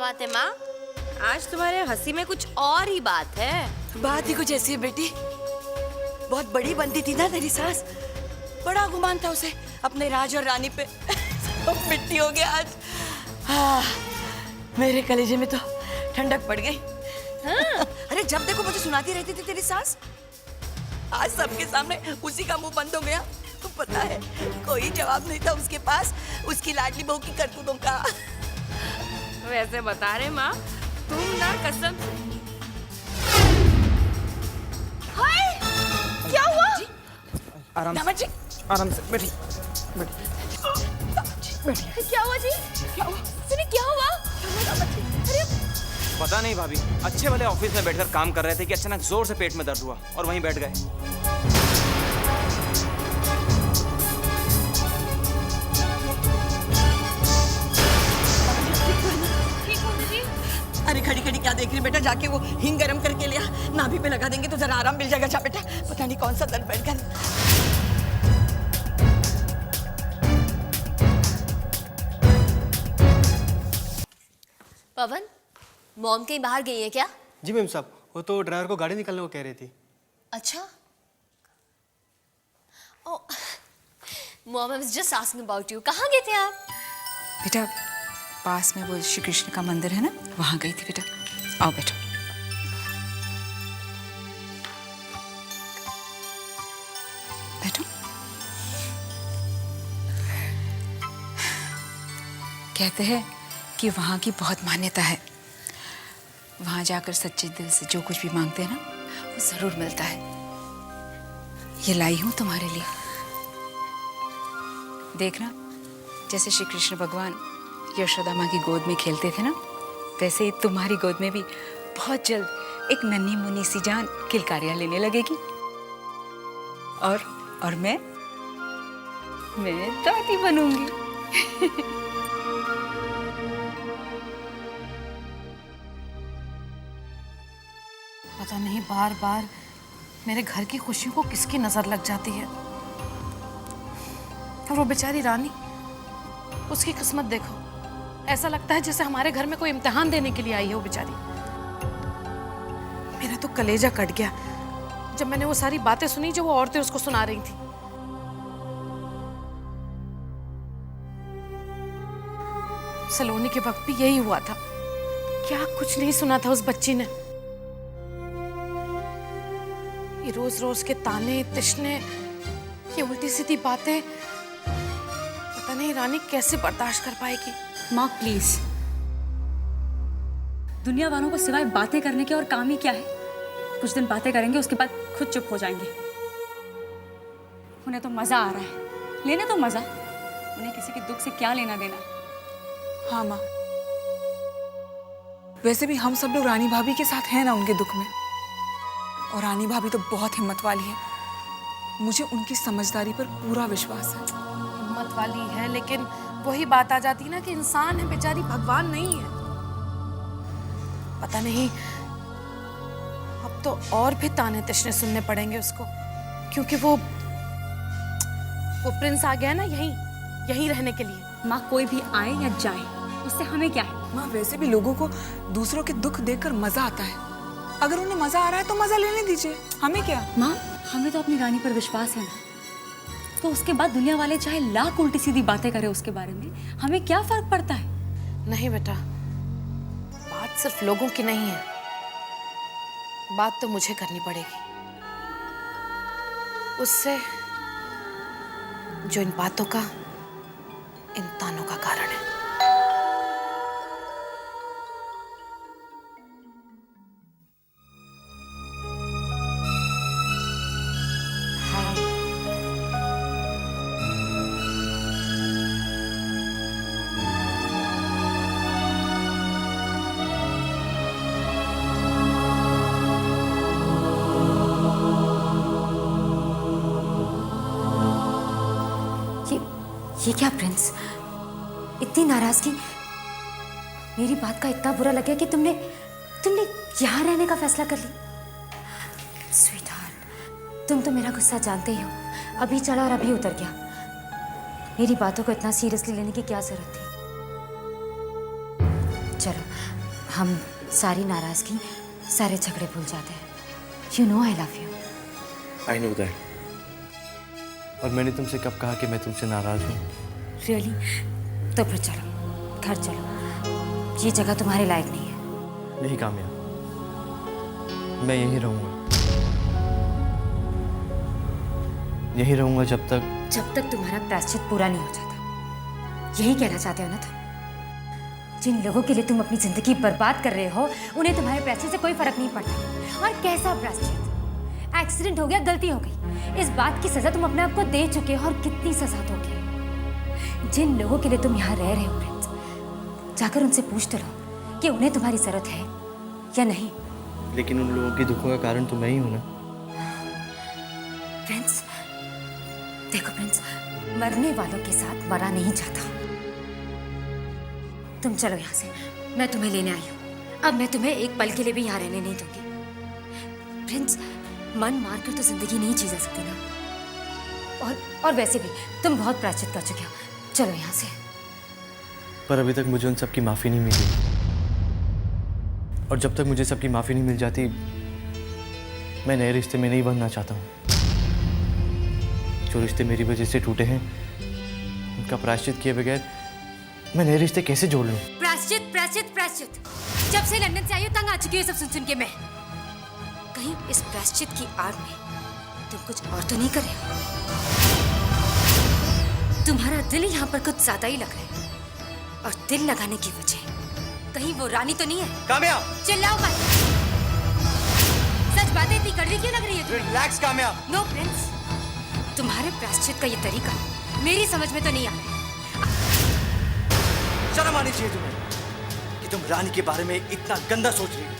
बात है माँ? आज तुम्हारे हंसी में कुछ और ही बात है। बात ही कुछ ऐसी है बेटी, बहुत बड़ी बनती थी ना तेरी सास, बड़ा गुमान था उसे अपने राज और रानी पे। सब मिट्टी हो गया आज। हाँ, मेरे कलेजे में तो ठंडक पड़ गई। हाँ। अरे जब देखो मुझे सुनाती रहती थी तेरी सास, आज सबके सामने उसी का मुंह बंद हो गया। तो पता है कोई जवाब नहीं था उसके पास उसकी लाडली बहू की करतूतों का। वैसे बता रहे माँ, तुम ना कसम से। हाय, क्या हुआ? आराम से, आराम से बैठी बैठी। क्या हुआ जी? क्या हुआ? सुनिए क्या हुआ? अरे पता नहीं भाभी, अच्छे वाले ऑफिस में बैठकर काम कर रहे थे कि अचानक जोर से पेट में दर्द हुआ और वहीं बैठ गए। ठीक हो दीदी? अरे खड़ी खड़ी क्या देख रही बेटा, जाके वो हिंग गरम करके लिया, नाभि पे लगा देंगे तो जरा आराम मिल जाएगा। जा बेटा, पता नहीं कौन सा दर्द बैठ गया। पवन, मॉम कहीं बाहर गई है क्या? जी मैम साहब, वो तो ड्राइवर को गाड़ी निकालने को कह रही थी। अच्छा। Oh, mom, I was just asking about you. कहाँ गए थे आप? बेटा, पास में वो श्री कृष्ण का मंदिर है ना, वहां गई थी बेटा। आओ बेटा। बैठो। कहते हैं कि वहां की बहुत मान्यता है, वहां जाकर सच्चे दिल से जो कुछ भी मांगते हैं ना, वो जरूर मिलता है। ये लाई हूं तुम्हारे लिए। देखना, जैसे श्री कृष्ण भगवान यशोदा माँ की गोद में खेलते थे ना, वैसे ही तुम्हारी गोद में भी बहुत जल्द एक नन्ही मुन्नी सी जान किलकारियां लेने लगेगी। और मैं दादी बनूंगी। पता नहीं बार बार मेरे घर की खुशियों को किसकी नजर लग जाती है। और वो बेचारी रानी, उसकी किस्मत देखो, ऐसा लगता है जैसे हमारे घर में कोई इम्तिहान देने के लिए आई है वो बेचारी। मेरा तो कलेजा कट गया जब मैंने वो सारी बातें सुनी जो वो औरतें उसको सुना रही थी। सलोनी के वक्त भी यही हुआ था। क्या कुछ नहीं सुना था उस बच्ची ने। ये रोज रोज के ताने तिश्ने, ये उल्टी सीधी बातें, पता नहीं रानी कैसे बर्दाश्त कर पाएगी। माँ प्लीज, दुनिया वालों को सिवाय बातें करने के और काम ही क्या है? कुछ दिन बातें करेंगे, उसके बाद खुद चुप हो जाएंगे। उन्हें तो मजा आ रहा है, लेने तो मजा। उन्हें किसी के दुख से क्या लेना देना। हाँ माँ, वैसे भी हम सब लोग रानी भाभी के साथ हैं ना उनके दुख में। और रानी भाभी तो बहुत हिम्मत वाली है, मुझे उनकी समझदारी पर पूरा विश्वास है। हिम्मत वाली है, लेकिन वही बात आ जाती ना कि इंसान है बेचारी, भगवान नहीं है। पता नहीं, अब तो और भी ताने तिश्ने सुनने पड़ेंगे उसको, क्योंकि वो प्रिंस आ गया ना यहीं रहने के लिए। माँ, कोई भी आए या जाए, उससे हमें क्या है? माँ, वैसे भी लोगों को दूसरों के दुख देखकर मजा आता है। अगर उन्हें मजा आ रहा है तो मजा लेने दीजिए, हमें क्या। माँ, हमें तो अपनी रानी पर विश्वास है ना, तो उसके बाद दुनिया वाले चाहे लाख उल्टी सीधी बातें करें उसके बारे में, हमें क्या फर्क पड़ता है? नहीं बेटा, बात सिर्फ लोगों की नहीं है, बात तो मुझे करनी पड़ेगी उससे जो इन बातों का, इन तानों का कारण है। ये क्या प्रिंस, इतनी नाराजगी? मेरी बात का इतना बुरा लगा कि तुमने यहाँ रहने का फैसला कर लिया। स्वीट हार्ट, तुम तो मेरा गुस्सा जानते ही हो, अभी चढ़ा और अभी उतर गया। मेरी बातों को इतना सीरियसली लेने की क्या जरूरत थी? चलो हम सारी नाराज़गी, सारे झगड़े भूल जाते हैं। You know I love you. I know that. और मैंने तुमसे कब कहा कि मैं तुमसे नाराज़ हूँ? रियली? तो फिर चलो, घर चलो। ये जगह तुम्हारे लायक नहीं है। नहीं काम्या, मैं यहीं रहूँगा। यहीं रहूँगा जब तक तुम्हारा प्रायश्चित पूरा नहीं हो जाता। यही कहना चाहते हो ना तुम? जिन लोगों के लिए तुम अपनी जिंदगी बर्बाद कर रहे हो, उन्हें तुम्हारे प्रायश्चित से कोई फर्क नहीं पड़ता। और कैसा प्रायश्चित? एक्सीडेंट हो गया, गलती हो गई, इस बात की सजा तुम अपने आप को दे चुके हो। और कितनी सजा दोगे? जिन लोगों के लिए तुम यहाँ रह रहे हो प्रिंस, जाकर उनसे पूछ तो लो कि उन्हें तुम्हारी जरूरत है या नहीं। लेकिन उन लोगों के दुखों का कारण तो मैं ही हूँ ना। प्रिंस, देखो प्रिंस, मरने वालों के साथ मरा नहीं जाता। तुम चलो यहाँ से, मैं तुम्हें लेने आई हूँ। अब मैं तुम्हें एक पल के लिए भी यहाँ रहने नहीं दूंगी। प्रिंस, मन मारकर तो जिंदगी नहीं जी जा सकती ना। और वैसे भी तुम बहुत प्रायश्चित कर चुके हो। चलो यहाँ से। पर अभी तक मुझे उन सबकी माफ़ी नहीं मिली, और जब तक मुझे सबकी माफ़ी नहीं मिल जाती, मैं नए रिश्ते में नहीं बनना चाहता हूँ। जो रिश्ते मेरी वजह से टूटे हैं, उनका प्रायश्चित किए बगैर मैं नए रिश्ते कैसे जोड़ लूँ? प्रायश्चित, प्रायश्चित, प्रायश्चित। जब से लंदन से आई हूँ तंग आ चुकी हूँ सब सुन के मैं। कहीं इस प्रायश्चित की आड़ में तुम कुछ और तो नहीं कर रहे हो? तुम्हारा दिल यहाँ पर कुछ ज्यादा ही लग रहा है। और दिल लगाने की वजह कहीं वो रानी तो नहीं है? काम्या! चिल्लाओ मत। सच बातें इतनी कड़वी क्यों लग रही है? रिलैक्स काम्या। नो प्रिंस, तुम्हारे प्रायश्चित का ये तरीका मेरी समझ में तो नहीं आ रहा है। शर्म आनी चाहिए तुम्हें कि तुम रानी के बारे में इतना गंदा सोच रही हो।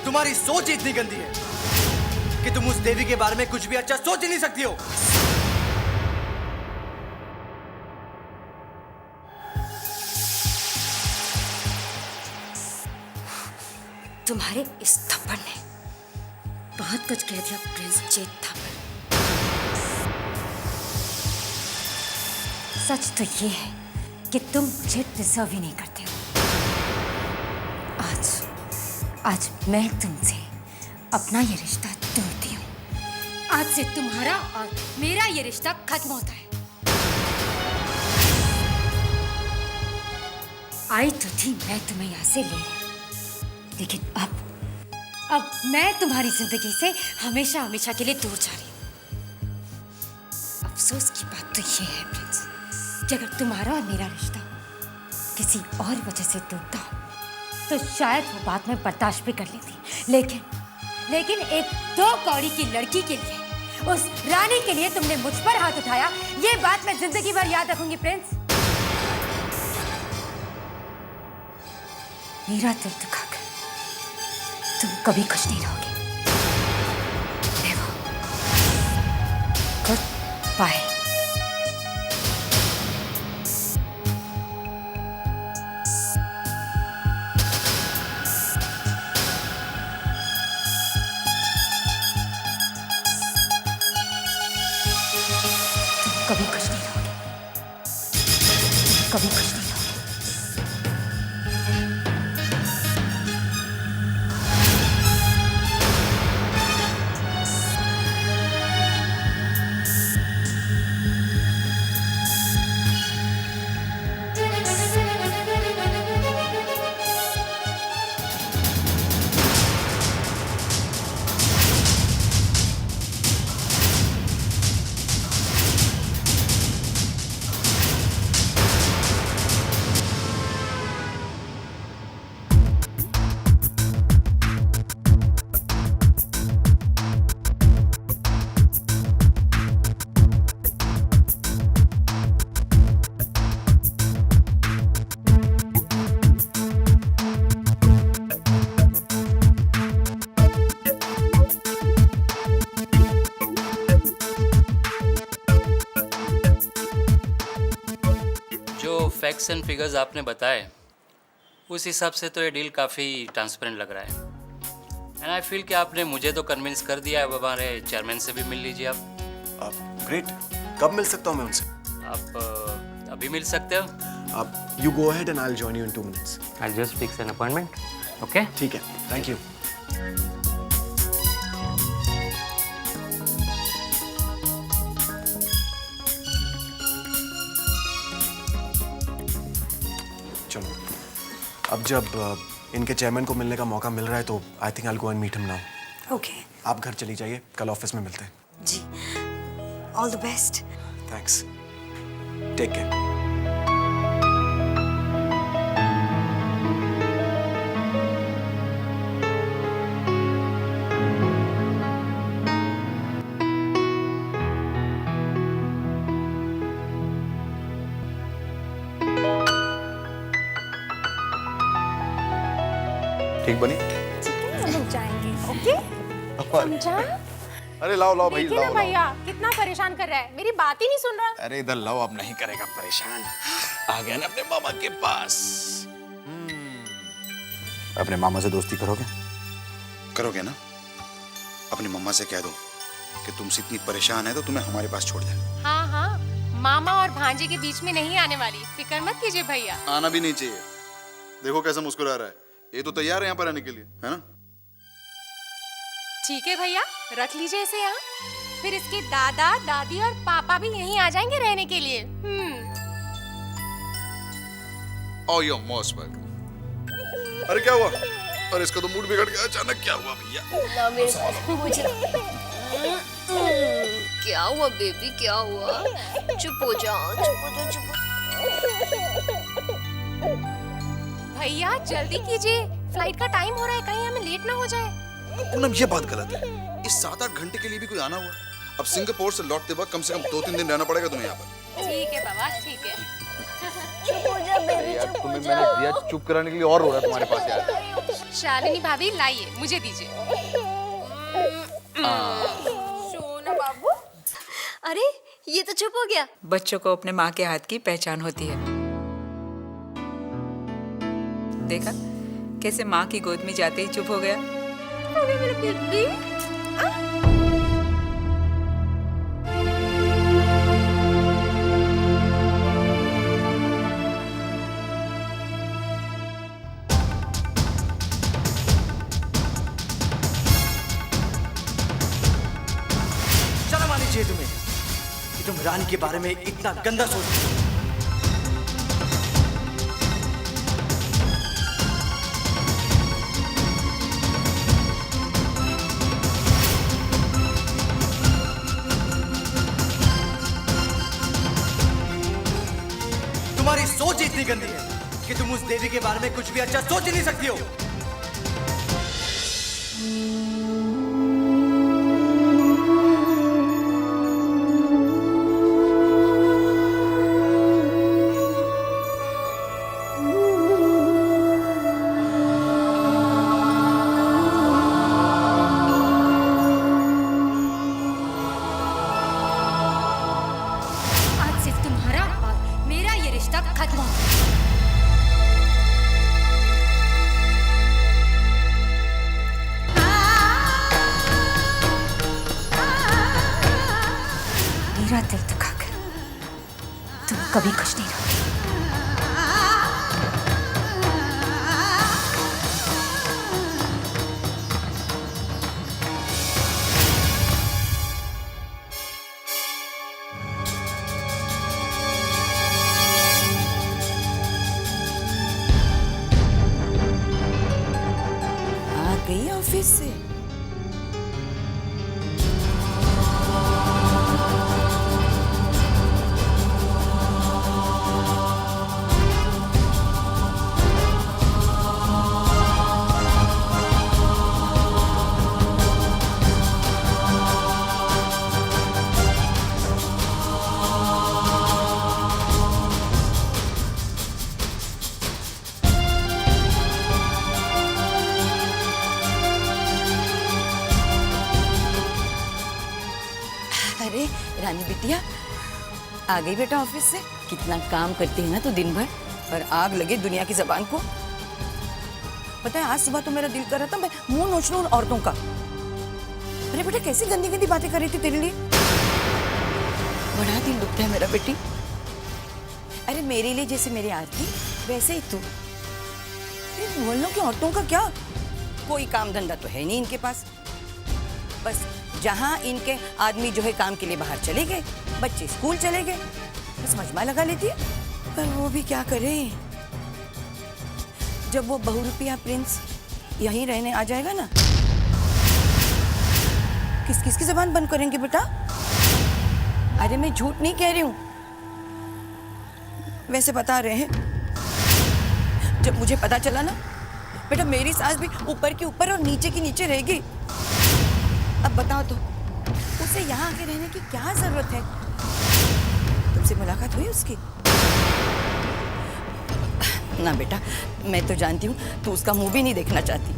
तुम्हारी सोच इतनी गंदी है कि तुम उस देवी के बारे में कुछ भी अच्छा सोच ही नहीं सकती हो। तुम्हारे इस थप्पड़ ने बहुत कुछ कह दिया प्रिंस जेठ थापर। सच तो ये है कि तुम मुझे डिजर्व ही नहीं करते हो। आज मैं तुमसे अपना ये रिश्ता तोड़ती हूँ। आज से तुम्हारा और मेरा ये रिश्ता खत्म होता है। आई तो थी मैं तुम्हें यहाँ से ले, लेकिन अब मैं तुम्हारी जिंदगी से हमेशा हमेशा के लिए दूर जा रही हूँ। अफसोस की बात तो ये है प्रिंस कि अगर तुम्हारा और मेरा रिश्ता किसी और वजह से टूटता तो शायद वो बात मैं बर्दाश्त भी कर लेती। लेकिन एक 2 कौड़ी की लड़की के लिए, उस रानी के लिए तुमने मुझ पर हाथ उठाया। ये बात मैं जिंदगी भर याद रखूंगी प्रिंस। मेरा दिल दुखाकर तुम कभी खुश नहीं रहोगे। Good bye. कभी खुश नहीं रहोगे, कभी खुश नहीं रहोगे। फैक्ट्स एंड फिगर्स आपने बताए उस हिसाब से तो ये डील काफ़ी ट्रांसपेरेंट लग रहा है। एंड आई फील कि आपने मुझे तो कन्विंस कर दिया है। अब हमारे चेयरमैन से भी मिल लीजिए आप। ग्रेट। कब मिल सकता हूँ मैं उनसे? आप अभी मिल सकते हो। You go ahead and I'll join you in 2 minutes. I'll just fix an appointment. Okay? ठीक है, thank you. चलो, अब जब इनके चेयरमैन को मिलने का मौका मिल रहा है तो I think I'll go and meet him now. Okay आप घर चली जाइए, कल ऑफिस में मिलते हैं. जी, all the best. Thanks. Take care. ठीक बनी? हम जाएंगे, ओके? समझा? अरे लाओ लाओ भाई, देखिए ना लाओ भैया कितना परेशान कर रहा है, मेरी बात ही नहीं सुन रहा. अरे इधर लाओ, अब नहीं करेगा परेशान. आ गया ना अपने मामा के पास. अपने मामा से दोस्ती करोगे? करोगे ना? अपनी मम्मा से कह दो कि तुमसे इतनी परेशान है तो तुम्हें हमारे पास छोड़ जाए. हाँ हाँ, मामा और भांजे के बीच में नहीं आने वाली, फिक्र मत कीजिए भैया. आना भी नहीं चाहिए. देखो कैसा मुस्कुरा रहा है. ये तो तैयार है यहाँ पर आने के लिए, है ना? ठीक है भैया, रख लीजिए इसे यहाँ. फिर इसके दादा दादी और पापा भी यहीं आ जाएंगे रहने के लिए. Oh, you're most welcome. अरे क्या हुआ? अरे इसका तो मूड बिगड़ गया अचानक. क्या हुआ भैया? क्या हुआ बेबी, क्या हुआ? चुप हो जाओ, चुप हो जाओ, चुप हो. भैया जल्दी कीजिए, फ्लाइट का टाइम हो रहा है, कहीं हमें लेट ना हो जाए. पूनम ये बात गलत है. इस 7-8 घंटे के लिए भी कोई आना हुआ. अब सिंगापुर से लौटते वक्त कम से कम 2-3 दिन रहना पड़ेगा तुम्हें यहाँ पर. ठीक है बाबा, ठीक है. चुप हो जा बेबी, यार चुप हो तुम्हें जा. मैंने दिया चुप कराने के लिए और रो रहा है तुम्हारे पास यार. शालिनी भाभी लाइए, मुझे दीजिए. सोना बाबू. अरे ये तो चुप हो गया. बच्चों को अपने माँ के हाथ की पहचान होती है. देखा कैसे माँ की गोद में जाते ही चुप हो गया. अरे मेरे बेबी. शर्म आनी चाहिए तुम्हें कि तुम रानी के बारे में इतना गंदा सोच रही हो. तुम्हारी सोच इतनी गंदी है कि तुम उस देवी के बारे में कुछ भी अच्छा सोच ही नहीं सकती हो. आज सिर्फ तुम्हारा और मेरा ये रिश्ता खत्म हो. मेरा दिल दुखाकर तुम कभी खुश नहीं रहोगे. आ गई ऑफिस से. अरे रानी बिटिया, आ गई बेटा ऑफिस से. कितना काम करती है ना तू दिन भर, पर आग लगे दुनिया की जबान को. पता है आज सुबह तो मेरा दिल कर रहा था मैं मुंह नोच लूं उन औरतों का. अरे बेटा कैसी गंदी गंदी बातें कर रही थी तेरे लिए. बड़ा दिल दुखता है मेरा बेटी. अरे मेरे लिए जैसे मेरी आरती वैसे ही तू। इन मोहल्लों की औरतों का क्या, कोई काम धंधा तो है नहीं इनके पास। बस जहां इनके आदमी जो है काम के लिए बाहर चले गए, बच्चे स्कूल चले गए, बस मजमा लगा लेती है। पर वो भी क्या करे, जब वो बहुरूपिया प्रिंस यहीं रहने आ जाएगा ना, किस किस की जबान बंद करेंगे बेटा? अरे मैं झूठ नहीं कह रही हूं, वैसे बता रहे हैं। जब मुझे पता चला ना बेटा, मेरी सास भी ऊपर की ऊपर और नीचे की नीचे रह गई। अब बताओ तो उसे यहाँ आके रहने की क्या जरूरत है? तुमसे मुलाकात हुई उसकी? ना बेटा, मैं तो जानती हूँ तू उसका मुंह भी नहीं देखना चाहती।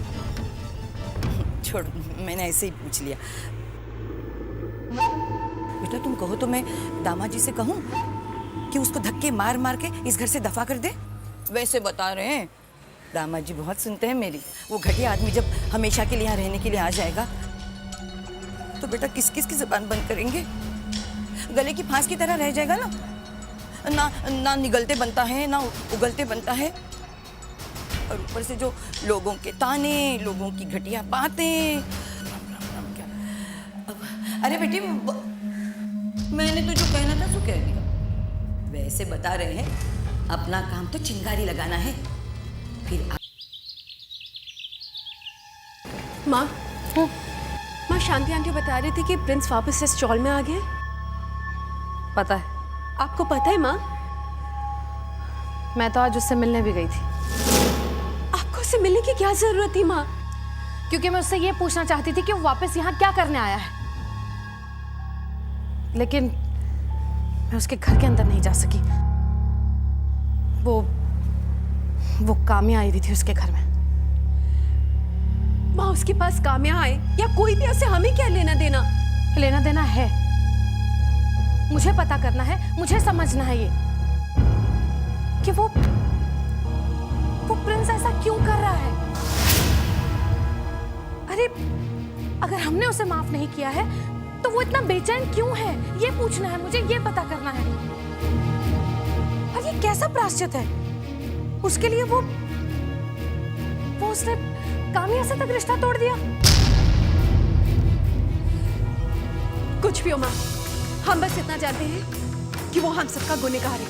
छोड़, मैंने ऐसे ही पूछ लिया। बेटा तुम कहो तो मैं दामाद जी से कहूँ कि उसको धक्के मार मार के इस घर से दफा कर दे। वैसे बता रहे हैं दामाद जी बहुत सुनते हैं मेरी। वो घटिया आदमी जब हमेशा के लिए यहाँ रहने के लिए आ जाएगा तो बेटा किस किस की जुबान बंद करेंगे? गले की फांस की तरह रह जाएगा ना, ना निगलते बनता है ना उगलते बनता है। और ऊपर से जो लोगों के ताने, लोगों की घटिया बातें। क्या? अरे बेटी मैंने तो जो कहना था सो कह दिया। वैसे बता रहे हैं अपना काम तो चिंगारी लगाना है। फिर माँ शांति आंटी बता रही थी कि प्रिंस वापस से स्टॉल में आ गए। पता है। आपको पता है माँ? मैं तो आज उससे मिलने भी गई थी। आपको उससे मिलने की क्या जरूरत थी माँ? क्योंकि मैं उससे ये पूछना चाहती थी कि वो वापस यहाँ क्या करने आया है। लेकिन मैं उसके घर के अंदर नहीं जा सकी। वो काम्या आई हुई थी उसके घर में। माँ उसके पास काम्या आए या कोई भी उसे हमें क्या लेना देना? लेना देना है, मुझे पता करना है, मुझे समझना है ये कि वो प्रिंस ऐसा क्यों कर रहा है। अरे अगर हमने उसे माफ नहीं किया है तो वो इतना बेचैन क्यों है, ये पूछना है मुझे, ये पता करना है। और ये कैसा प्रायश्चित है उसके लिए? वो उसने काम्या से तक रिश्ता तोड़ दिया। कुछ भी हो माँ, हम बस इतना जानते हैं कि वो हम सबका गुनहगार है।